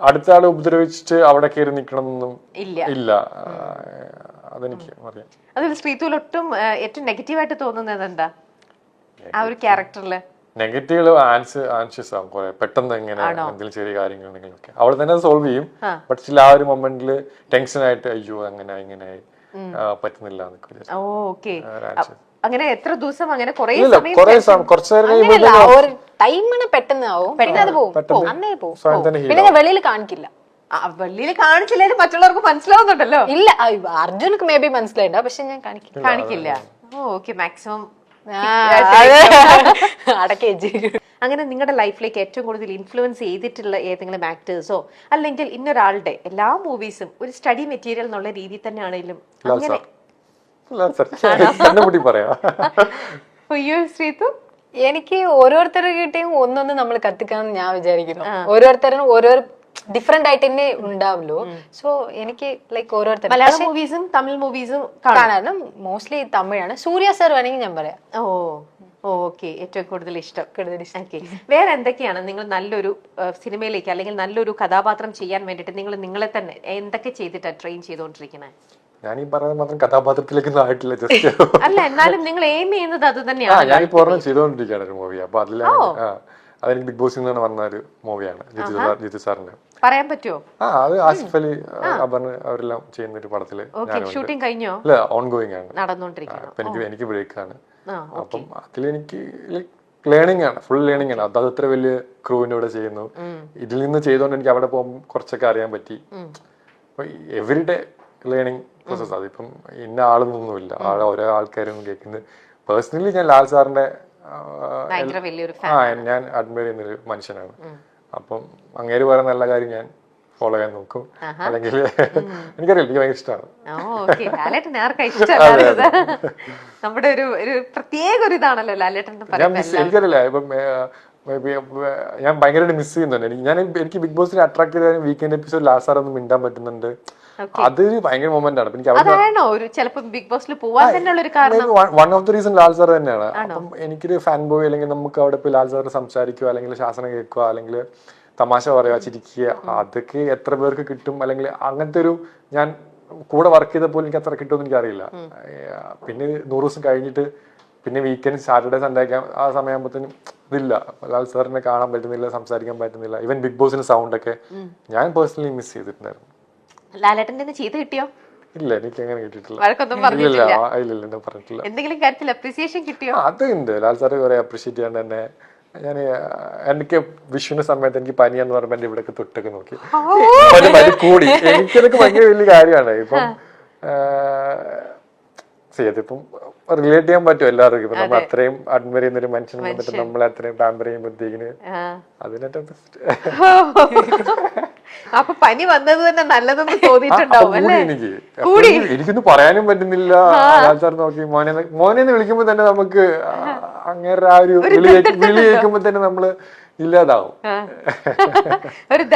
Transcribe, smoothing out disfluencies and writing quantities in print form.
അടുത്ത ആളെ ഉപദ്രവിച്ചിട്ട് അവിടെ കയറി നിൽക്കണമെന്നൊന്നും ഇല്ല. അതെനിക്ക് അറിയാം. അതിൽ ശ്രീതുൽ ഒട്ടും ഏറ്റവും നെഗറ്റീവായിട്ട് തോന്നുന്നത് എന്താ ആ ഒരു ക്യാരക്ടറില്? നെഗറ്റീവ് ആൻഷ്യസ് ആവും കുറെ പെട്ടെന്ന് ഇങ്ങനെ എന്തെങ്കിലും ചെറിയ കാര്യങ്ങൾ ഉണ്ടെങ്കിലൊക്കെ അവൾ തന്നെ സോൾവ് ചെയ്യും. ബട്ട് സ്റ്റിൽ ആ ഒരു മൊമെന്റില് ടെൻഷൻ ആയിട്ട് അയ്യോ അങ്ങനെ ഇങ്ങനെ പറ്റുന്നില്ല. അങ്ങനെ എത്ര ദിവസം അങ്ങനെ ടൈമിന് പെട്ടെന്ന് ആവും, പിന്നെ അത് പോകും, അന്നേ പോകും. പിന്നെ ഞാൻ വെളിയിൽ കാണിക്കില്ല. വെളിയിൽ കാണിച്ചില്ലേലും മറ്റുള്ളവർക്ക് മനസ്സിലാവുന്നുണ്ടല്ലോ. ഇല്ല, അർജുനക്ക് മേ ബി മനസ്സിലായിട്ടോ, പക്ഷെ ഞാൻ കാണിക്കില്ല. ഓക്കെ, മാക്സിമം അടക്കി. അങ്ങനെ നിങ്ങളുടെ ലൈഫിലേക്ക് ഏറ്റവും കൂടുതൽ ഇൻഫ്ലുവൻസ് ചെയ്തിട്ടുള്ള ഏതെങ്കിലും ആക്ടേഴ്സോ അല്ലെങ്കിൽ ഇന്നൊരാളുടെ എല്ലാ മൂവീസും ഒരു സ്റ്റഡി മെറ്റീരിയൽ എന്നുള്ള രീതിയിൽ തന്നെ ആണെങ്കിലും അങ്ങനെ ശ്രീതു? എനിക്ക് ഓരോരുത്തരുടെ കിട്ടിയും ഒന്നൊന്ന് നമ്മൾ കത്തിക്കാന്ന് ഞാൻ വിചാരിക്കുന്നു. ഓരോരുത്തരും ഓരോ ഡിഫറെന്റ് ആയിട്ട് തന്നെ ഉണ്ടാവുമല്ലോ. സോ എനിക്ക് ലൈക്ക് ഓരോരുത്തർ മലയാളം മൂവീസും തമിഴ് മൂവീസും കാണാനും മോസ്റ്റ്ലി തമിഴാണ്. സൂര്യ സാർ വേണമെങ്കിൽ ഞാൻ പറയാം. ഓക്കെ, ഏറ്റവും കൂടുതൽ ഇഷ്ടം. വേറെ എന്തൊക്കെയാണ് നിങ്ങൾ നല്ലൊരു സിനിമയിലേക്ക് അല്ലെങ്കിൽ നല്ലൊരു കഥാപാത്രം ചെയ്യാൻ വേണ്ടിട്ട് നിങ്ങളെ തന്നെ എന്തൊക്കെ ചെയ്തിട്ടാണ് ട്രെയിൻ ചെയ്തോണ്ടിരിക്കുന്നത്? ഞാൻ ഈ പറയുന്നത് മാത്രം കഥാപാത്രത്തിലേക്ക് ആയിട്ടില്ല, ജസ്റ്റ് അല്ല, എന്നാലും നിങ്ങൾ എയിം ചെയ്യുന്നത് അത് തന്നെയാണ്. ഞാൻ ഇപ്പൊ ചെയ്തോണ്ടിരിക്കുകയാണ് ഒരു മൂവി. അപ്പൊ അതെനിക്ക് ബിഗ് ബോസിൽ നിന്ന് വന്ന ഒരു മൂവിയാണ്, ജിത്തു സാറിന്റെ. പറയാൻ പറ്റുമോ? അത് ആസിഫ് അലി അപർണ അവരെല്ലാം ചെയ്യുന്ന ഒരു പടത്തില് ഷൂട്ടിംഗ് കഴിഞ്ഞോ? അല്ല, ഓൺഗോയിങ് ആണ്, നടന്നുകൊണ്ടിരിക്കുന്നത്. എനിക്ക് ബ്രേക്ക് ആണ്. അപ്പം അതിലെനിക്ക് ലേണിംഗ് ആണ്, ഫുൾ ലേണിംഗ് ആണ്. അത് അത്ര വലിയ ക്രൂവിന്റെ കൂടെ ചെയ്യുന്നു. ഇതിൽ നിന്ന് ചെയ്തോണ്ട് എനിക്ക് അവിടെ പോകുമ്പോൾ കുറച്ചൊക്കെ അറിയാൻ പറ്റി. Everyday learning process. അതിപ്പം ഇന്ന ആളൊന്നുമില്ല, ഓരോ ആൾക്കാരും കേൾക്കുന്നത്. പേഴ്സണലി ഞാൻ ലാൽ സാറിന്റെ ഞാൻ അഡ്മയർ ചെയ്യുന്നൊരു മനുഷ്യനാണ്. അപ്പം അങ്ങേര് പറയുന്ന നല്ല കാര്യം ഞാൻ ഫോളോ ചെയ്യാൻ നോക്കും. അല്ലെങ്കിൽ എനിക്കറിയില്ല, എനിക്ക് ഭയങ്കര ഇഷ്ടമാണ്. നമ്മുടെ ഒരു പ്രത്യേക ഒരു ഇതാണല്ലോ ലാലേട്ടൻ. എനിക്കറിയില്ല, ഇപ്പം ഞാൻ ഭയങ്കരമായിട്ട് മിസ് ചെയ്യുന്നുണ്ട്. എനിക്ക് ബിഗ് ബോസിനെ അട്രാക്ട് ചെയ്ത വീക്കെൻഡ് എപ്പിസോഡ് ലാസ്റ്റ് സാർ ഒന്ന് മിണ്ടാൻ പറ്റുന്നുണ്ട്. അതൊരു ഭയങ്കര മൊമെന്റ് ആണ്. One of the reason Lal sir തന്നെയാണ്. അപ്പം എനിക്കൊരു ഫാൻ ബോയ് അല്ലെങ്കിൽ നമുക്ക് അവിടെ പോയി ലാൽ സാറിന് സംസാരിക്കുക, അല്ലെങ്കിൽ ശാസനം കേൾക്കുക, അല്ലെങ്കിൽ തമാശ പറയുക, ചിരിക്കുക, അതൊക്കെ എത്ര പേർക്ക് കിട്ടും? അല്ലെങ്കിൽ അങ്ങനത്തെ ഒരു, ഞാൻ കൂടെ വർക്ക് ചെയ്തപ്പോൾ എനിക്ക് അത്ര കിട്ടുമെന്ന് എനിക്കറിയില്ല. പിന്നെ 100 ദിവസം കഴിഞ്ഞിട്ട് പിന്നെ വീക്കെൻഡ് സാറ്റർഡേ സൺഡേ ഒക്കെ ആ സമയമാകുമ്പോഴത്തേനും ഇതില്ല, ലാൽ സാറിനെ കാണാൻ പറ്റുന്നില്ല, സംസാരിക്കാൻ പറ്റുന്നില്ല. ഈവൻ ബിഗ് ബോസിന്റെ സൗണ്ട് ഒക്കെ ഞാൻ പേഴ്സണലി മിസ് ചെയ്തിട്ടുണ്ടായിരുന്നു. ലാലേട്ടന്റെ ചെയ്ത് കിട്ടിയോ? ഇല്ല, എനിക്ക് അങ്ങനെ കിട്ടിയിട്ടില്ല. എന്തെങ്കിലും കാര്യത്തിൽ അപ്രീസിയേഷൻ കിട്ടിയോ? അതുണ്ട്. ലാൽ സാറ് കുറെ അപ്രീഷിയേറ്റ് ചെയ്യാണ്ട് തന്നെ. ഞാൻ എനിക്ക് വിഷുവിന്റെ സമയത്ത് എനിക്ക് പനിയാന്ന് പറയുമ്പോ എന്റെ ഇവിടെയൊക്കെ തൊട്ടൊക്കെ നോക്കി പനി കൂടി. എനിക്കതൊക്കെ ഭയങ്കര വലിയ കാര്യമാണ്. ഇപ്പം അതിപ്പം റിലേറ്റ് ചെയ്യാൻ പറ്റും എല്ലാവർക്കും. ഇപ്പൊ നമ്മൾ അത്രയും അഡ്മയർ ചെയ്യുന്ന ഒരു മനുഷ്യൻ വന്നിട്ട് നമ്മൾ അത്രയും പാമ്പർ ചെയ്യുമ്പോഴത്തേക്കിന് അതിനേറ്റവും ബെസ്റ്റ്. അപ്പൊ പനി വന്നത് തന്നെ നല്ലതെന്ന് തോന്നിയിട്ടുണ്ടാവും. എനിക്കൊന്നും പറയാനും പറ്റുന്നില്ല. നോക്കി മോനെന്ന് വിളിക്കുമ്പോ തന്നെ നമുക്ക് അങ്ങനെ ആ ഒരു വിളി കേൾക്കുമ്പോ തന്നെ നമ്മള് ഇല്ലാതാവും.